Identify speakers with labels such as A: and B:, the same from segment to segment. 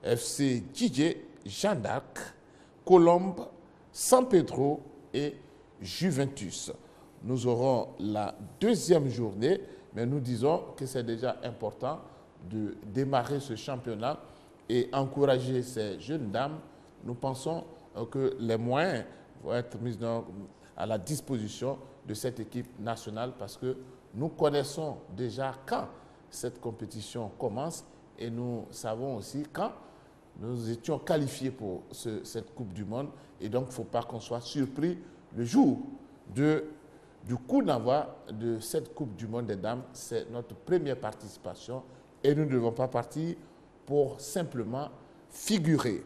A: FC DJ, Jeanne d'Arc, Colombe, San Pedro et Juventus. Nous aurons la deuxième journée, mais nous disons que c'est déjà important de démarrer ce championnat et encourager ces jeunes dames. Nous pensons que les moyens vont être mis à la disposition de cette équipe nationale parce que nous connaissons déjà quand cette compétition commence et nous savons aussi quand nous étions qualifiés pour cette Coupe du Monde et donc il ne faut pas qu'on soit surpris le jour du coup d'envoi de cette Coupe du Monde des dames. C'est notre première participation et nous ne devons pas partir pour simplement figurer.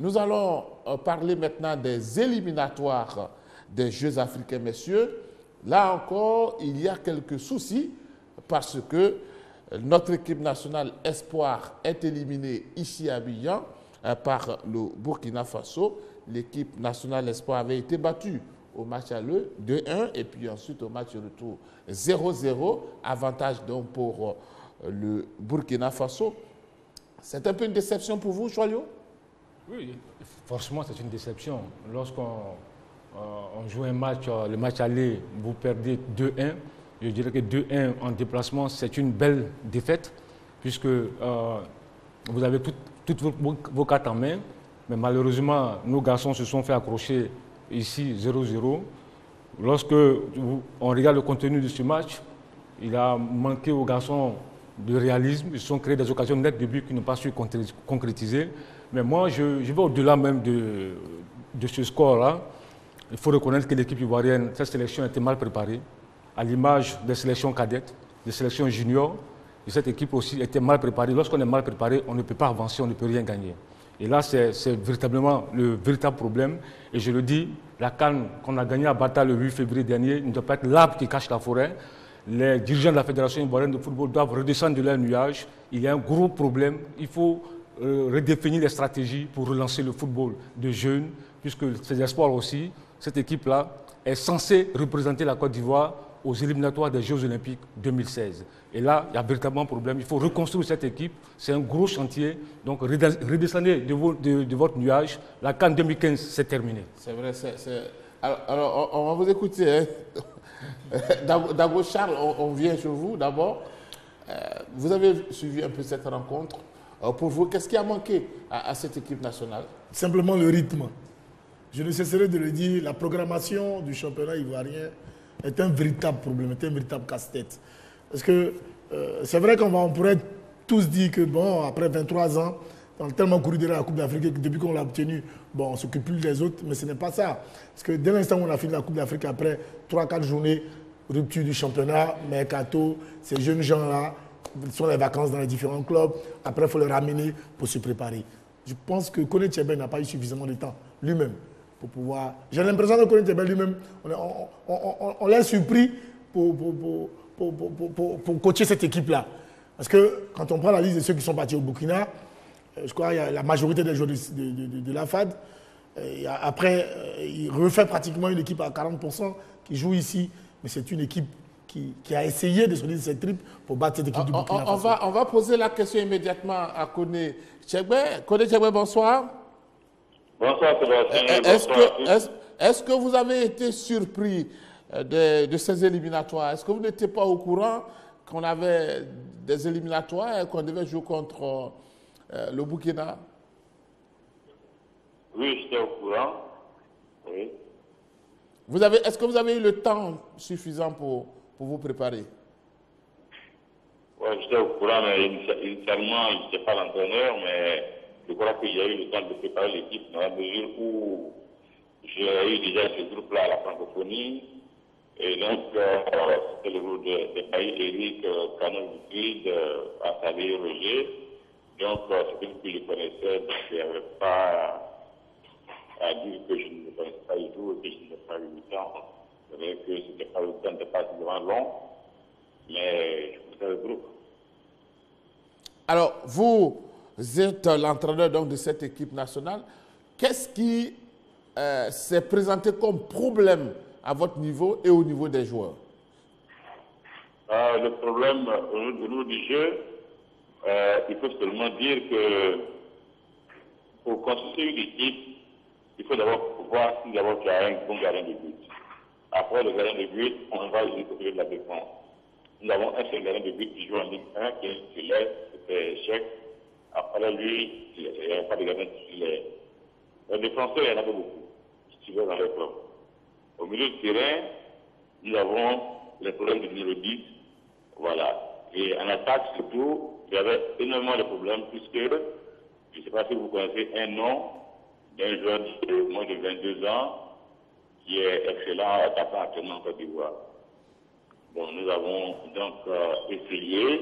A: Nous allons parler maintenant des éliminatoires des Jeux africains, messieurs. Là encore, il y a quelques soucis parce que notre équipe nationale Espoir est éliminée ici à Abidjan par le Burkina Faso. L'équipe nationale Espoir avait été battue au match aller 2-1 et puis ensuite au match retour 0-0. Avantage donc pour le Burkina Faso. C'est un peu une déception pour vous, Choalio?
B: Oui, forcément c'est une déception. Lorsqu'on joue un match, le match aller, vous perdez 2-1. Je dirais que 2-1 en déplacement, c'est une belle défaite, puisque vous avez toutes vos cartes en main. Mais malheureusement, nos garçons se sont fait accrocher ici 0-0. Lorsque on regarde le contenu de ce match, il a manqué aux garçons de réalisme. Ils se sont créés des occasions nettes de but qui n'ont pas su concrétiser. Mais moi, je vais au-delà même de ce score-là. Il faut reconnaître que l'équipe ivoirienne, cette sélection était mal préparée, à l'image des sélections cadettes, des sélections juniors. Et cette équipe aussi était mal préparée. Lorsqu'on est mal préparé, on ne peut pas avancer, on ne peut rien gagner. Et là, c'est véritablement le véritable problème. Et je le dis, la CAN qu'on a gagnée à Bata le 8 février dernier ne doit pas être l'arbre qui cache la forêt. Les dirigeants de la Fédération ivoirienne de football doivent redescendre de leur nuage. Il y a un gros problème. Il faut redéfinir les stratégies pour relancer le football de jeunes, puisque ces espoirs aussi, cette équipe-là est censée représenter la Côte d'Ivoire aux éliminatoires des Jeux Olympiques 2016. Et là, il y a véritablement un problème. Il faut reconstruire cette équipe. C'est un gros chantier. Donc, redescendez de votre nuage. La CAN 2015, c'est terminé.
A: C'est vrai. Alors, on va vous écouter. Hein. D'abord, Charles, on vient chez vous. D'abord, vous avez suivi un peu cette rencontre. Pour vous, qu'est-ce qui a manqué à cette équipe nationale?
C: Simplement le rythme. Je ne cesserai de le dire, la programmation du championnat ivoirien est un véritable problème, est un véritable casse-tête. Parce que c'est vrai qu'on pourrait tous dire que, bon, après 23 ans, on a tellement couru derrière la Coupe d'Afrique que depuis qu'on l'a obtenue, bon, on ne s'occupe plus des autres, mais ce n'est pas ça. Parce que dès l'instant où on a fini la Coupe d'Afrique, après 3-4 journées, rupture du championnat, mercato, ces jeunes gens-là, sont les vacances dans les différents clubs, après il faut les ramener pour se préparer. Je pense que Koné Tchébé n'a pas eu suffisamment de temps, lui-même, pour pouvoir... J'ai l'impression que Koné Tchébé lui-même, on l'a surpris pour coacher cette équipe-là. Parce que quand on prend la liste de ceux qui sont partis au Burkina, je crois qu'il y a la majorité des joueurs de la FAD. Après, il refait pratiquement une équipe à 40% qui joue ici, mais c'est une équipe qui a essayé de se donner cette triple pour battre cette équipe du Burkina Faso.
A: On va poser la question immédiatement à Koné Tchébé. Koné Tchébé, bonsoir.
D: Bonsoir, Sébastien.
A: Est-ce que vous avez été surpris de ces éliminatoires? Est-ce que vous n'étiez pas au courant qu'on avait des éliminatoires et qu'on devait jouer contre le Burkina?
D: Oui, j'étais au courant. Oui.
A: Est-ce que vous avez eu le temps suffisant pour vous préparer?
D: Oui, j'étais au courant, mais initialement, je n'étais pas l'entraîneur, mais je crois qu'il y a eu le temps de préparer l'équipe dans la mesure où j'ai eu déjà ce groupe-là à la francophonie. Et donc, c'était le groupe des pays Eric, Canon Buclide, Assavé, Roger. Donc, c'est que je connaissais, donc il n'y avait pas à dire que je ne connaissais pas du tout et que je n'ai pas eu le temps. C'est vrai que ce n'était pas le temps de passer devant long, mais je connaissais le groupe.
A: Alors, vous êtes l'entraîneur donc de cette équipe nationale. Qu'est-ce qui s'est présenté comme problème à votre niveau et au niveau des joueurs?
D: Le problème au niveau du jeu, il faut seulement dire que pour constituer une équipe, il faut d'abord voir si d'abord tu as un bon gardien de but. Après le gardien de but, on va du côté de la défense. Nous avons un seul gardien de but qui joue en Ligue 1, qui est titulaire, c'est Chèque. Après lui, il n'y a pas de gardien titulaire. Les défenseurs, il y en a pas beaucoup, titulaires dans le club. Au milieu de terrain, nous avons les problèmes du numéro 10. Voilà. Et en attaque, surtout, il y avait énormément de problèmes, puisque, je ne sais pas si vous connaissez un nom d'un joueur de moins de 22 ans qui est excellent attaquant actuellement en Côte d'Ivoire. Bon, nous avons donc essayé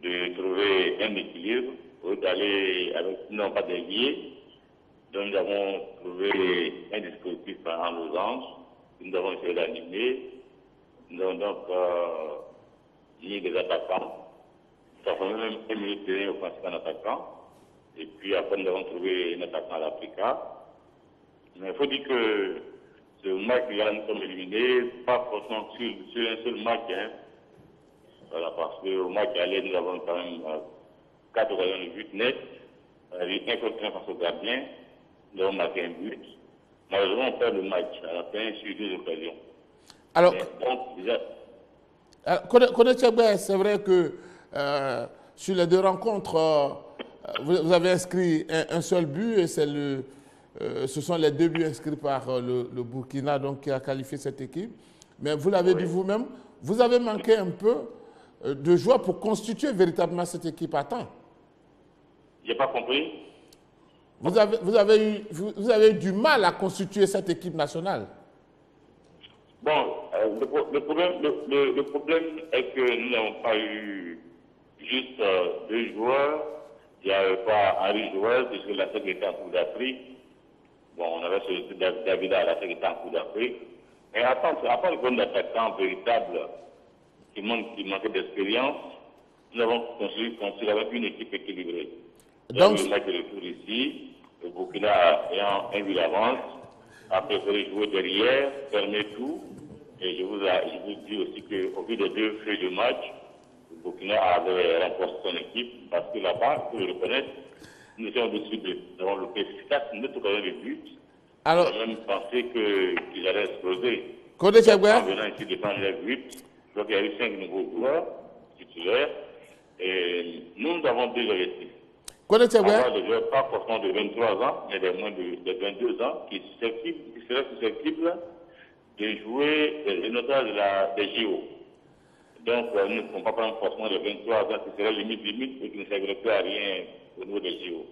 D: de trouver un équilibre ou d'aller avec, non pas dévier. Donc nous avons trouvé un dispositif en losange. Nous avons essayé d'animer. Nous avons donc mis des attaquants. Nous avons même un milieu de terrain offensif en attaquant. Et puis après nous avons trouvé un attaquant à l'Africa. Mais il faut dire que ce match là nous sommes éliminés, pas forcément sur un seul match. Hein. Voilà, parce qu'au match aller, nous avons quand même 4 occasions de but net, un contre un face au gardien, nous avons marqué un but. Malheureusement, on perd le match à la fin sur 2 occasions.
A: Alors,
D: donc, déjà,
A: c'est vrai que sur les 2 rencontres, vous avez inscrit un seul but et c'est ce sont les 2 buts inscrits par le Burkina donc, qui a qualifié cette équipe. Mais vous l'avez dit vous-même, vous avez manqué un peu de joueurs pour constituer véritablement cette équipe à temps.
D: Je n'ai pas compris.
A: Vous avez eu du mal à constituer cette équipe nationale.
D: Bon, le problème est que nous n'avons pas eu juste 2 joueurs. Il n'y avait pas Henri Joueur, puisque la SEC était en Coupe d'Afrique. Bon, on avait ce David à la SEC était en Coupe d'Afrique. Mais à part le problème d'attaquant véritable qui manquait d'expérience, nous avons construit avec une équipe équilibrée. Donc, le match de retour ici, le Burkina ayant un but d'avance, a préféré jouer derrière, fermer tout. Et je vous dis aussi qu'au vu des 2 feuilles de match, le Burkina avait renforcé son équipe parce que là-bas, il faut le reconnaître, nous étions au-dessus de. Nous avons loupé 4 minutes au cas de but.
A: Alors,
D: on a même pensé qu'ils allaient exploser.
A: En
D: venant ici défendre les buts, je crois qu'il y a eu 5 nouveaux joueurs titulaires. Et nous avons 2 objectifs. Avoir des joueurs pas forcément de 23 ans, mais de moins de 22 ans, qui seraient susceptibles de jouer les notables des JO. Donc, nous ne pouvons pas prendre forcément de 23 ans qui seraient limite et qui ne serviraient plus à rien au niveau des JO.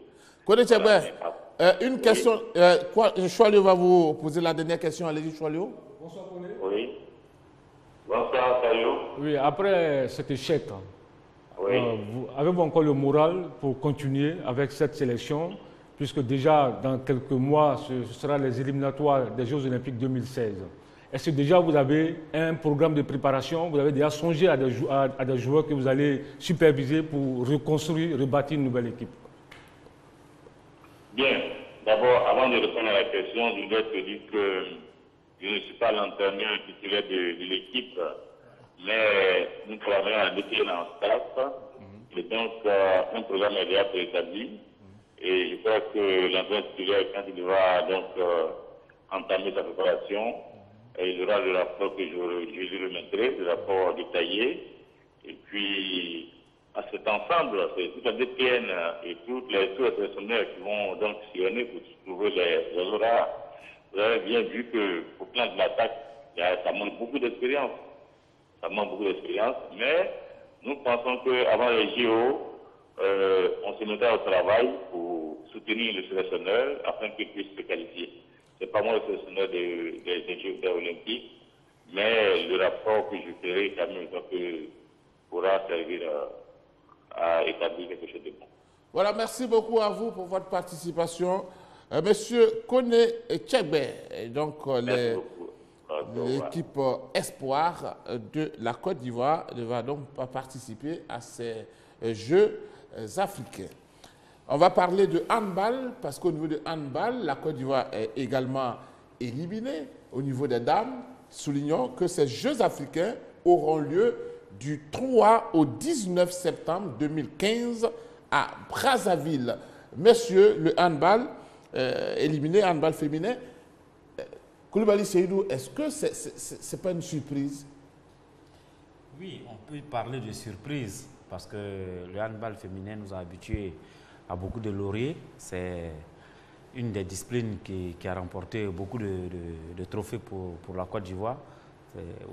A: Une question. Choualio va vous poser la dernière question. Allez-y, Choualio.
D: Bonsoir, Koné. Oui. Bonsoir, Choualio.
B: Oui, après cet échec,
D: oui.
B: Avez-vous encore le moral pour continuer avec cette sélection, puisque déjà dans quelques mois, ce sera les éliminatoires des Jeux Olympiques 2016. Est-ce que déjà vous avez un programme de préparation, vous avez déjà songé à des joueurs que vous allez superviser pour reconstruire, rebâtir une nouvelle équipe?
D: Bien. D'abord, avant de répondre à la question, je voudrais te dire que je ne suis pas l'entraîneur titulaire de l'équipe, mais nous travaillons à l'équipe en staff. Et donc, un programme est déjà préétabli. Et je crois que l'entraîneur titulaire, quand il devra donc entamer sa préparation, il y aura le rapport que je lui remettrai, le rapport détaillé. Et puis, à cet ensemble, c'est toute la DPN et tous les personnels qui vont donc sillonner pour trouver les horaires. Vous avez bien vu que pour plein de l'attaque, ça manque beaucoup d'expérience. Ça manque beaucoup d'expérience, mais nous pensons qu'avant les JO, on se mettra au travail pour soutenir le sélectionneur afin qu'il puisse se qualifier. Ce n'est pas moi le sélectionneur des Jeux olympiques, mais le rapport que je ferai quand même pourra servir à établir quelque chose de bon.
A: Voilà, merci beaucoup à vous pour votre participation. Monsieur Koné Tchègbè, donc l'équipe espoir de la Côte d'Ivoire va donc participer à ces Jeux africains. On va parler de handball, parce qu'au niveau de handball, la Côte d'Ivoire est également éliminée au niveau des dames. Soulignons que ces Jeux africains auront lieu du 3 au 19 septembre 2015 à Brazzaville. messieurs, le handball, éliminé, handball féminin. Koulibaly Seydou, est-ce que ce n'est pas une surprise?
E: Oui, on peut parler de surprise parce que le handball féminin nous a habitués à beaucoup de lauriers. C'est une des disciplines qui a remporté beaucoup de trophées pour la Côte d'Ivoire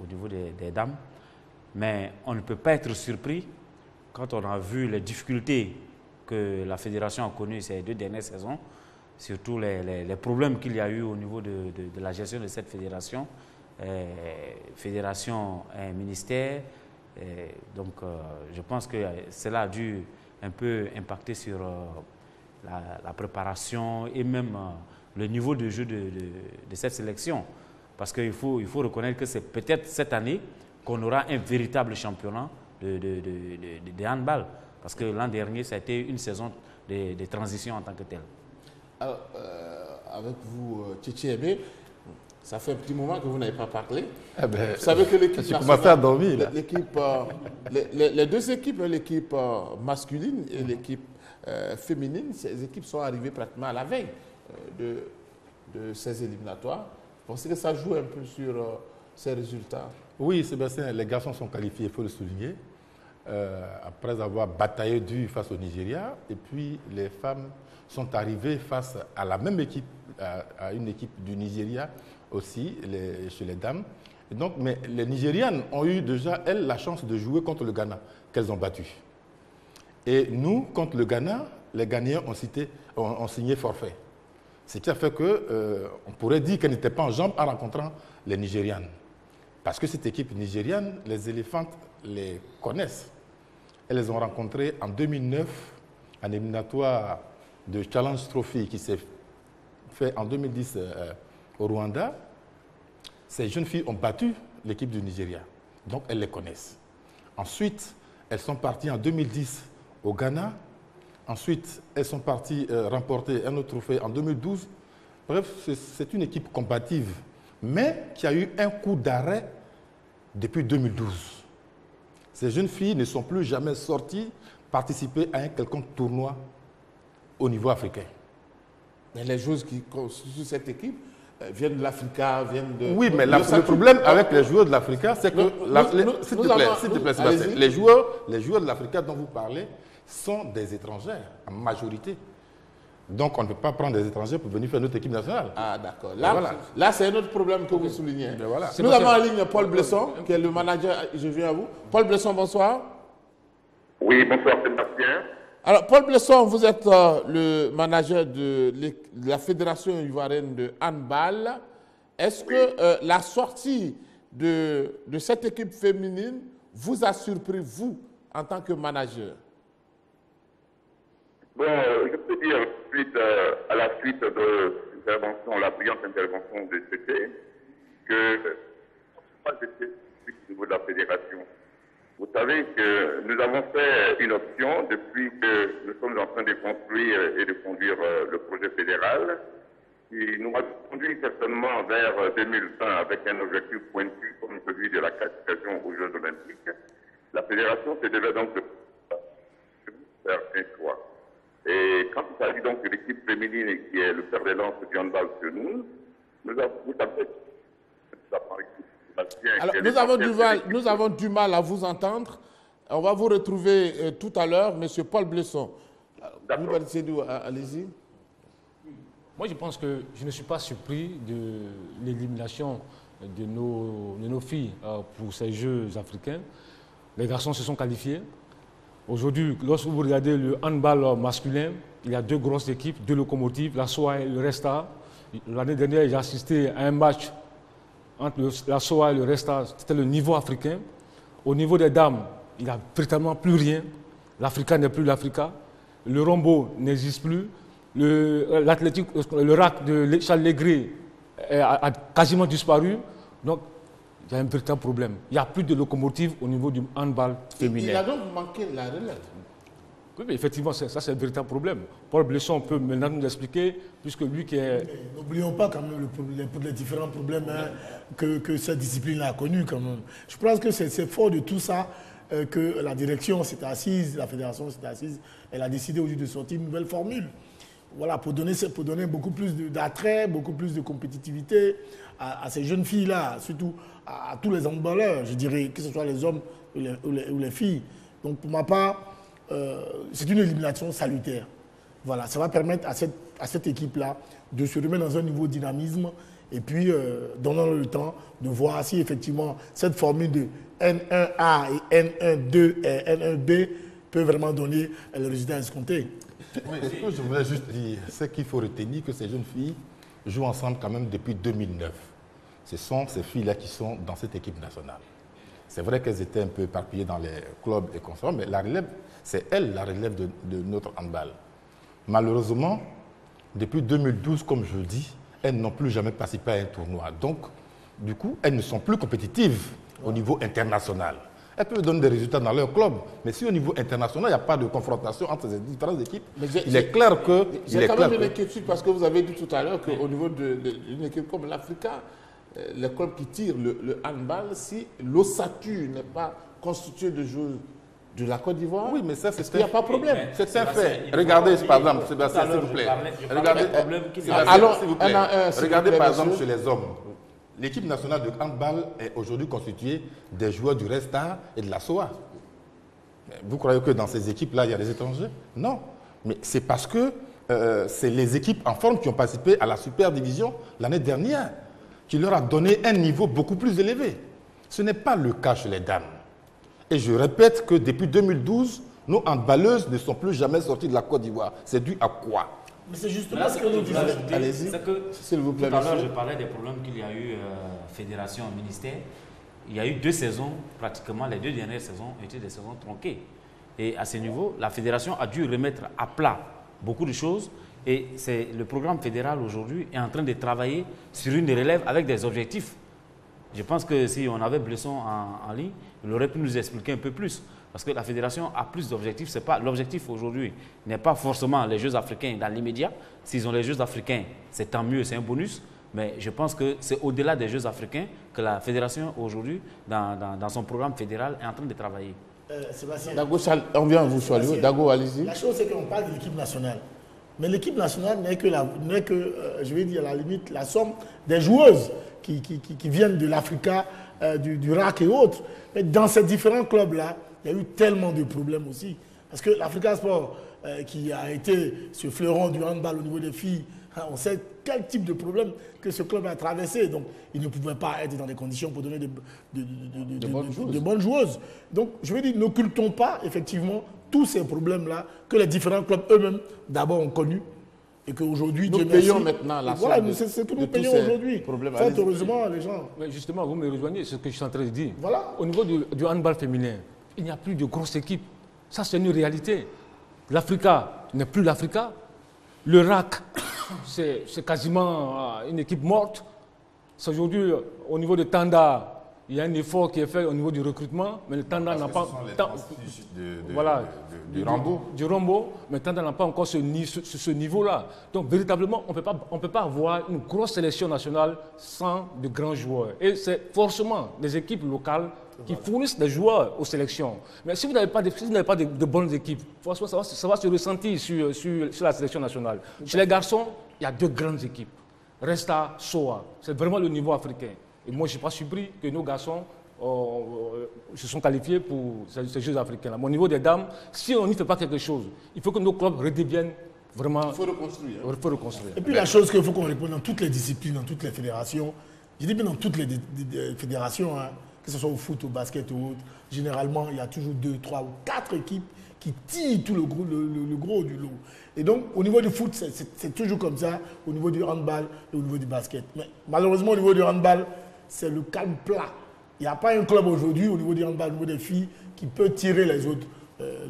E: au niveau des dames. Mais on ne peut pas être surpris quand on a vu les difficultés que la fédération a connues ces 2 dernières saisons, surtout les problèmes qu'il y a eu au niveau de la gestion de cette fédération. Fédération et ministère. Donc, je pense que cela a dû un peu impacter sur la préparation et même le niveau de jeu de cette sélection. Parce qu'il faut reconnaître que c'est peut-être cette année qu'on aura un véritable championnat de handball. Parce que l'an dernier, ça a été une saison de transition en tant que telle.
A: Alors, avec vous, Tchétché Aimé, ça fait un petit moment que vous n'avez pas parlé.
F: Eh ben,
A: vous savez que l'équipe nationale, les 2 équipes, l'équipe masculine et l'équipe féminine, ces équipes sont arrivées pratiquement à la veille de ces éliminatoires. Vous pensez que ça joue un peu sur ces résultats?
F: Oui, Sébastien, les garçons sont qualifiés, il faut le souligner, après avoir bataillé dur face au Nigeria. Et puis les femmes sont arrivées face à la même équipe, à une équipe du Nigeria aussi, chez les dames. Et donc, mais les Nigérianes ont eu déjà, elles, la chance de jouer contre le Ghana, qu'elles ont battu. Et nous, contre le Ghana, les Ghanéens ont signé forfait. Ce qui a fait qu'on pourrait dire qu'elles n'étaient pas en jambes en rencontrant les Nigérianes. Parce que cette équipe nigériane, les éléphantes les connaissent. Elles les ont rencontrées en 2009, en éliminatoire de Challenge Trophy qui s'est fait en 2010 au Rwanda. Ces jeunes filles ont battu l'équipe du Nigeria. Donc elles les connaissent. Ensuite, elles sont parties en 2010 au Ghana. Ensuite, elles sont parties remporter un autre trophée en 2012. Bref, c'est une équipe combative, mais qui a eu un coup d'arrêt depuis 2012. Ces jeunes filles ne sont plus jamais sorties participer à un quelconque tournoi au niveau africain.
A: Mais les joueuses qui constituent cette équipe viennent de l'Africa, viennent de...
F: Oui, mais le problème avec les joueurs de l'Africa, c'est que... S'il te plaît, Sébastien, les joueurs de l'Africa dont vous parlez sont des étrangers, en majorité. Donc, on ne peut pas prendre des étrangers pour venir faire notre équipe nationale.
A: Ah, d'accord. Là, c'est un autre problème que vous soulignez.
F: Voilà.
A: Nous avons en ligne Paul Blesson, qui est le manager. Je viens à vous. Paul Blesson, bonsoir.
D: Oui, bonsoir, Sébastien.
A: Alors, Paul Blesson, vous êtes le manager de la Fédération ivoirienne de handball. Est-ce que la sortie de cette équipe féminine vous a surpris, vous, en tant que manager?
D: Bon, je peux dire, à la suite de l'intervention, la brillante intervention de CT, que moi j'étais au niveau de la fédération. Vous savez que nous avons fait une option depuis que nous sommes en train de construire et de conduire le projet fédéral, qui nous a conduit certainement vers 2020 avec un objectif pointu comme celui de la qualification aux Jeux Olympiques. La fédération se devait donc de faire un choix. Et quand il s'agit donc de l'équipe féminine qui est le fer de lance du handball que nous avons, vous savez,
A: alors, nous avons du mal à vous entendre. On va vous retrouver tout à l'heure, M. Paul Blesson. Allez-y.
B: Moi, je pense que je ne suis pas surpris de l'élimination de nos filles pour ces Jeux africains. Les garçons se sont qualifiés. Aujourd'hui, lorsque vous regardez le handball masculin, il y a 2 grosses équipes, 2 locomotives, la SOA et le Resta. L'année dernière, j'ai assisté à un match entre la SOA et le Resta. C'était le niveau africain. Au niveau des dames, il n'y a véritablement plus rien. L'Africa n'est plus l'Africa. Le Rombo n'existe plus. L'athlétique, le RAC de Charles Legré a quasiment disparu. Donc, il y a un véritable problème. Il n'y a plus de locomotive au niveau du handball féminin.
A: Il a donc manqué la relève.
B: Oui, mais effectivement, ça c'est un véritable problème. Paul Blesson peut maintenant nous l'expliquer, puisque lui qui est...
C: N'oublions pas quand même les différents problèmes que cette discipline a connus quand même. Je pense que c'est fort de tout ça que la direction s'est assise, la fédération s'est assise elle a décidé aujourd'hui de sortir une nouvelle formule. Voilà, pour donner beaucoup plus d'attrait, beaucoup plus de compétitivité à ces jeunes filles-là, surtout à tous les handballeurs, je dirais, que ce soit les hommes ou les filles. Donc pour ma part, c'est une élimination salutaire. Voilà, ça va permettre à cette équipe-là de se remettre dans un niveau de dynamisme et puis donnant le temps de voir si effectivement cette formule de N1A et N1-2 et N1B peut vraiment donner le résultat escompté.
F: Oui, ce que je voulais juste dire, c'est qu'il faut retenir que ces jeunes filles jouent ensemble quand même depuis 2009. Ce sont ces filles-là qui sont dans cette équipe nationale. C'est vrai qu'elles étaient un peu éparpillées dans les clubs et consorts, mais la relève, c'est elles la relève de notre handball. Malheureusement, depuis 2012, comme je le dis, elles n'ont plus jamais participé à un tournoi. Donc, du coup, elles ne sont plus compétitives au niveau international. Elles peuvent donner des résultats dans leur club, mais si au niveau international, il n'y a pas de confrontation entre ces différentes équipes, il est clair que...
A: J'ai quand même une inquiétude parce que vous avez dit tout à l'heure qu'au niveau d'une équipe comme l'Africa, les clubs qui tirent le handball, si l'ossature n'est pas constituée de joueurs de la Côte d'Ivoire,
F: oui, mais ça,
A: il n'y a pas de problème.
F: C'est un fait. Regardez, par exemple, Sébastien, s'il vous plaît. Regardez, regardez par exemple, chez les hommes. L'équipe nationale de handball est aujourd'hui constituée des joueurs du Red Star et de la SOA. Vous croyez que dans ces équipes-là, il y a des étrangers? Non. Mais c'est parce que c'est les équipes en forme qui ont participé à la Super Division l'année dernière qui leur a donné un niveau beaucoup plus élevé. Ce n'est pas le cas chez les dames. Et je répète que depuis 2012, nos handballeuses ne sont plus jamais sorties de la Côte d'Ivoire. C'est dû à quoi?
C: Mais c'est justement ce que nous disons.
A: Allez-y, s'il vous plaît.
E: Tout à l'heure, je parlais des problèmes qu'il y a eu fédération, ministère. Il y a eu 2 saisons, pratiquement les 2 dernières saisons étaient des saisons tronquées. Et à ce niveau, la fédération a dû remettre à plat beaucoup de choses. Et le programme fédéral aujourd'hui est en train de travailler sur une relève avec des objectifs. Je pense que si on avait Blesson en ligne, il aurait pu nous expliquer un peu plus. Parce que la fédération a plus d'objectifs. L'objectif aujourd'hui n'est pas forcément les Jeux africains dans l'immédiat. S'ils ont les Jeux africains, c'est tant mieux, c'est un bonus. Mais je pense que c'est au-delà des Jeux africains que la fédération aujourd'hui, dans son programme fédéral, est en train de travailler.
C: Sébastien,
A: Dago, on vient vous choisir. Dago, allez-y.
C: la chose, c'est qu'on parle de l'équipe nationale. Mais l'équipe nationale n'est que, je vais dire à la limite, la somme des joueuses qui viennent de l'Africa, du RAC et autres. Mais dans ces différents clubs-là, il y a eu tellement de problèmes aussi. Parce que l'Africa Sport, qui a été ce fleuron du handball au niveau des filles, on sait quel type de problème que ce club a traversé. Donc, il ne pouvait pas être dans des conditions pour donner de bonnes joueuses. Donc, je veux dire, n'occultons pas, effectivement, tous ces problèmes-là que les différents clubs eux-mêmes, d'abord, ont connus. Et qu'aujourd'hui,
A: nous payons maintenant la
C: voilà, c'est tout nous payons aujourd'hui. Faites heureusement les gens.
B: Mais justement, vous me rejoignez, c'est ce que je suis en train de dire.
C: Voilà.
B: Au niveau du handball féminin, il n'y a plus de grosses équipes. Ça, c'est une réalité. L'Africa n'est plus l'Africa. Le RAC, c'est quasiment une équipe morte. Aujourd'hui, au niveau de Tanda, il y a un effort qui est fait au niveau du recrutement, mais le Tanda n'a pas... Du Rambo, mais Tanda n'a pas encore ce niveau-là. Donc, véritablement, on ne peut pas avoir une grosse sélection nationale sans de grands joueurs. Et c'est forcément les équipes locales qui fournissent des joueurs aux sélections. Mais si vous n'avez pas de bonnes équipes, franchement, ça va se ressentir sur la sélection nationale. Chez les garçons, il y a 2 grandes équipes. Resta, SOA. C'est vraiment le niveau africain. Et moi, je ne suis pas surpris que nos garçons se sont qualifiés pour ces Jeux africains-là. Mais au niveau des dames, si on n'y fait pas quelque chose, il faut que nos clubs redeviennent vraiment...
A: Il faut reconstruire.
B: Il faut reconstruire.
C: Et puis la chose qu'il faut qu'on réponde dans toutes les disciplines, dans toutes les fédérations, je dis bien dans toutes les fédérations, hein, que ce soit au foot, au basket ou autre, généralement, il y a toujours 2, 3 ou 4 équipes qui tirent tout le gros du lot. Et donc, au niveau du foot, c'est toujours comme ça, au niveau du handball et au niveau du basket. Mais malheureusement, au niveau du handball, c'est le calme plat. Il n'y a pas un club aujourd'hui, au niveau du handball, au niveau des filles, qui peut tirer les autres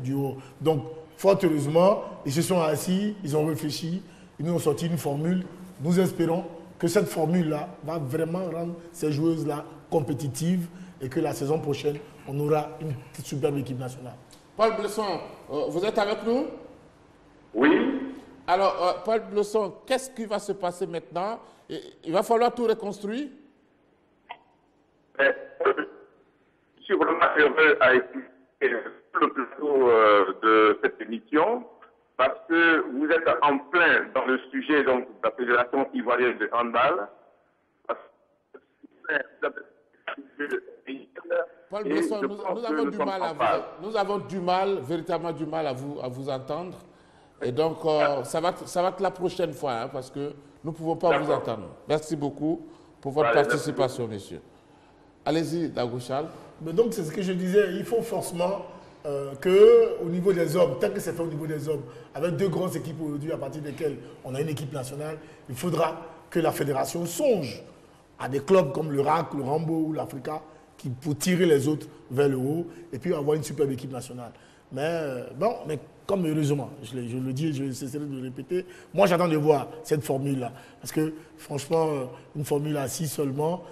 C: du haut. Donc, fort heureusement, ils se sont assis, ils ont réfléchi, ils nous ont sorti une formule. Nous espérons que cette formule-là va vraiment rendre ces joueuses-là compétitives et que la saison prochaine, on aura une superbe équipe nationale.
A: Paul Blesson, vous êtes avec nous?
D: Oui.
A: Alors, Paul Blesson, qu'est-ce qui va se passer maintenant? Il va falloir tout reconstruire?
D: Je suis vraiment heureux à écouter le plateau de cette émission parce que vous êtes en plein dans le sujet donc, de la Fédération ivoirienne de handball.
A: Paul Besson, nous avons véritablement du mal à vous entendre. Et donc, ça va être la prochaine fois, hein, parce que nous ne pouvons pas vous entendre. Merci beaucoup pour votre participation, messieurs. Allez-y, Dagouchal.
C: Mais donc, c'est ce que je disais, il faut forcément qu'au niveau des hommes, tant que c'est fait au niveau des hommes, avec 2 grandes équipes aujourd'hui à partir desquelles on a une équipe nationale, il faudra que la fédération songe à des clubs comme le RAC, le Rambo ou l'Africa, pour tirer les autres vers le haut et puis avoir une superbe équipe nationale. Mais bon, mais comme heureusement, je le dis et je cesserai de le répéter, moi j'attends de voir cette formule-là. Parce que franchement, une formule à 6 seulement,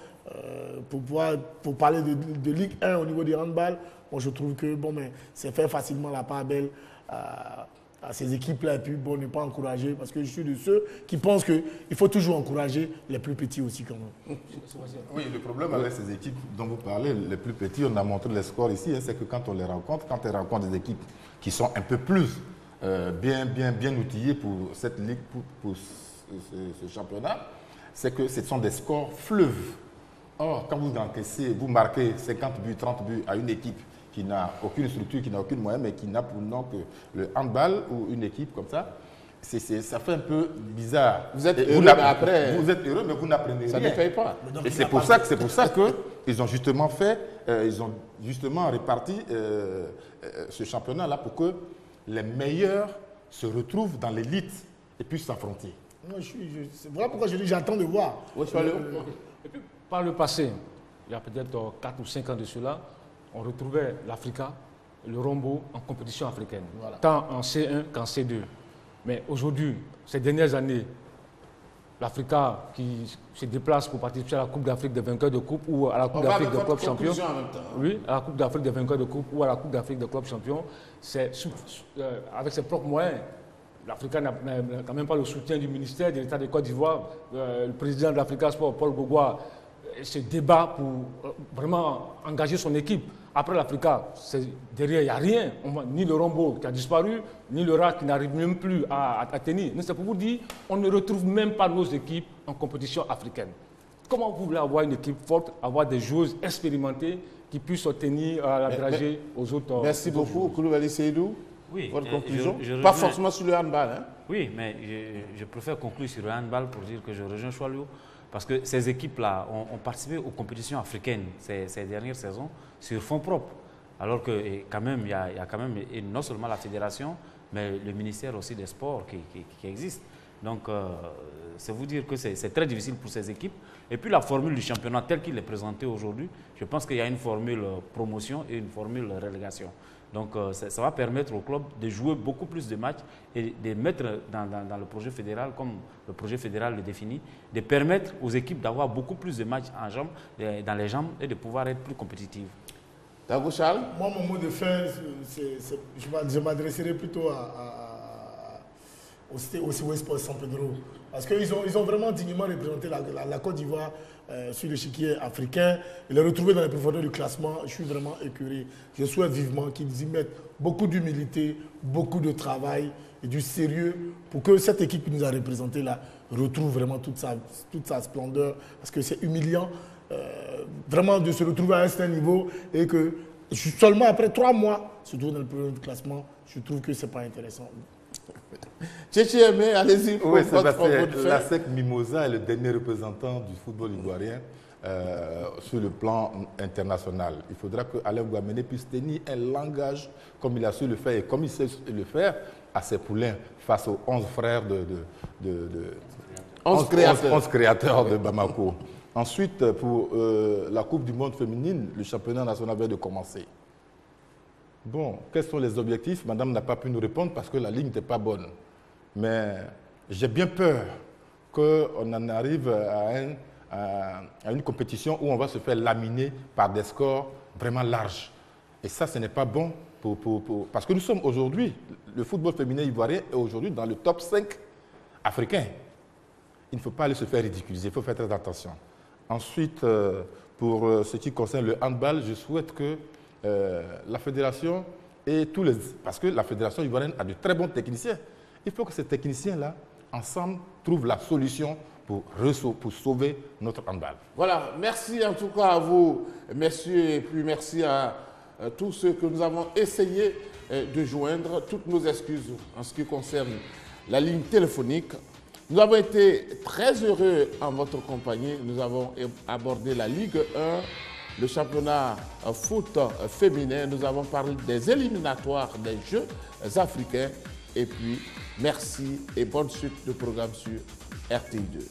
C: pour parler de Ligue 1 au niveau du handball, moi je trouve que bon, c'est faire facilement la part belle à ces équipes-là et puis bon, ne pas encourager, parce que je suis de ceux qui pensent qu'il faut toujours encourager les plus petits aussi quand même.
F: Oui, le problème avec ces équipes dont vous parlez, les plus petits, on a montré les scores ici, hein, c'est que quand on les rencontre, quand on rencontre des équipes qui sont un peu plus bien outillées pour cette ligue, pour ce championnat, c'est que ce sont des scores fleuves. Or, quand vous encaissez, vous marquez 50 buts, 30 buts à une équipe qui n'a aucune structure, qui n'a aucune moyen, mais qui n'a pour nom que le handball ou une équipe comme ça, ça fait un peu bizarre.
A: Vous êtes heureux, mais après...
F: Vous êtes heureux, mais vous n'apprenez rien.
A: Ça ne paye pas.
F: Et c'est pour ça qu'ils ont justement réparti ce championnat-là pour que les meilleurs se retrouvent dans l'élite et puissent s'affronter.
C: Voilà pourquoi je dis j'attends de voir.
B: Et puis, par le passé, il y a peut-être 4 ou 5 ans de cela, on retrouvait l'Africa, le Rombo en compétition africaine, tant en C1 qu'en C2. Mais aujourd'hui, ces dernières années, l'Africa qui se déplace pour participer à la Coupe d'Afrique des vainqueurs de coupe ou à la Coupe d'Afrique des clubs champions. Oui, à la Coupe d'Afrique des vainqueurs de coupe ou à la Coupe d'Afrique des clubs champions, c'est avec ses propres moyens. L'Africa n'a quand même pas le soutien du ministère de l'État de Côte d'Ivoire. Le président de l'Africa Sport, Paul Gogwa, se débat pour vraiment engager son équipe. Après l'Africa, derrière, il n'y a rien. Ni le Rombo qui a disparu, ni le RAC qui n'arrive même plus à tenir. C'est pour vous dire, on ne retrouve même pas nos équipes en compétition africaine. Comment vous voulez avoir une équipe forte, avoir des joueuses expérimentées qui puissent tenir la dragée aux autres?
A: Merci beaucoup, Koulibaly Seydou.
E: Oui,
A: votre conclusion
E: pas
A: forcément sur le handball. Hein?
E: Oui, mais je préfère conclure sur le handball pour dire que je rejoins Choualou. Parce que ces équipes-là ont participé aux compétitions africaines ces dernières saisons sur fonds propres. Alors que quand même, il y a quand même non seulement la fédération, mais le ministère aussi des sports qui existe. Donc, c'est vous dire que c'est très difficile pour ces équipes. Et puis la formule du championnat telle qu'il est présenté aujourd'hui, je pense qu'il y a une formule promotion et une formule relégation. Donc ça va permettre au club de jouer beaucoup plus de matchs et de mettre dans le projet fédéral, comme le projet fédéral le définit, de permettre aux équipes d'avoir beaucoup plus de matchs dans les jambes et de pouvoir être plus compétitives.
A: Dagouchal?
C: Moi, mon mot de fin, je m'adresserai plutôt au Sport San Pedro. Parce qu'ils ont vraiment dignement représenté la Côte d'Ivoire sur l'échiquier africain. Et les retrouver dans les profondeurs du classement, je suis vraiment écœuré. Je souhaite vivement qu'ils y mettent beaucoup d'humilité, beaucoup de travail et du sérieux pour que cette équipe qui nous a représenté là retrouve vraiment toute sa splendeur. Parce que c'est humiliant vraiment de se retrouver à un certain niveau et que seulement après 3 mois se trouve dans le premier du classement. Je trouve que ce n'est pas intéressant.
A: Tchétchémé, allez-y.
F: Oui, la SEC Mimosa est le dernier représentant du football ivoirien sur le plan international. Il faudra que Alain Guamene puisse tenir un langage comme il a su le faire et comme il sait le faire à ses poulains face aux 11 frères 11 créateurs de Bamako. Ensuite, pour la Coupe du Monde féminine, le championnat national vient de commencer. Bon, quels sont les objectifs? Madame n'a pas pu nous répondre parce que la ligne n'était pas bonne. Mais j'ai bien peur qu'on en arrive à une compétition où on va se faire laminer par des scores vraiment larges. Et ça, ce n'est pas bon parce que nous sommes aujourd'hui, le football féminin ivoirien est aujourd'hui dans le top 5 africain. Il ne faut pas aller se faire ridiculiser, il faut faire très attention. Ensuite, pour ce qui concerne le handball, je souhaite que la fédération et parce que la Fédération ivoirienne a de très bons techniciens. Il faut que ces techniciens-là, ensemble, trouvent la solution pour sauver notre handball.
A: Voilà, merci en tout cas à vous, messieurs, et puis merci à tous ceux que nous avons essayé de joindre. Toutes nos excuses en ce qui concerne la ligne téléphonique. Nous avons été très heureux en votre compagnie. Nous avons abordé la Ligue 1, le championnat foot féminin. Nous avons parlé des éliminatoires des Jeux africains. Et puis, merci et bonne suite de programme sur RTI2.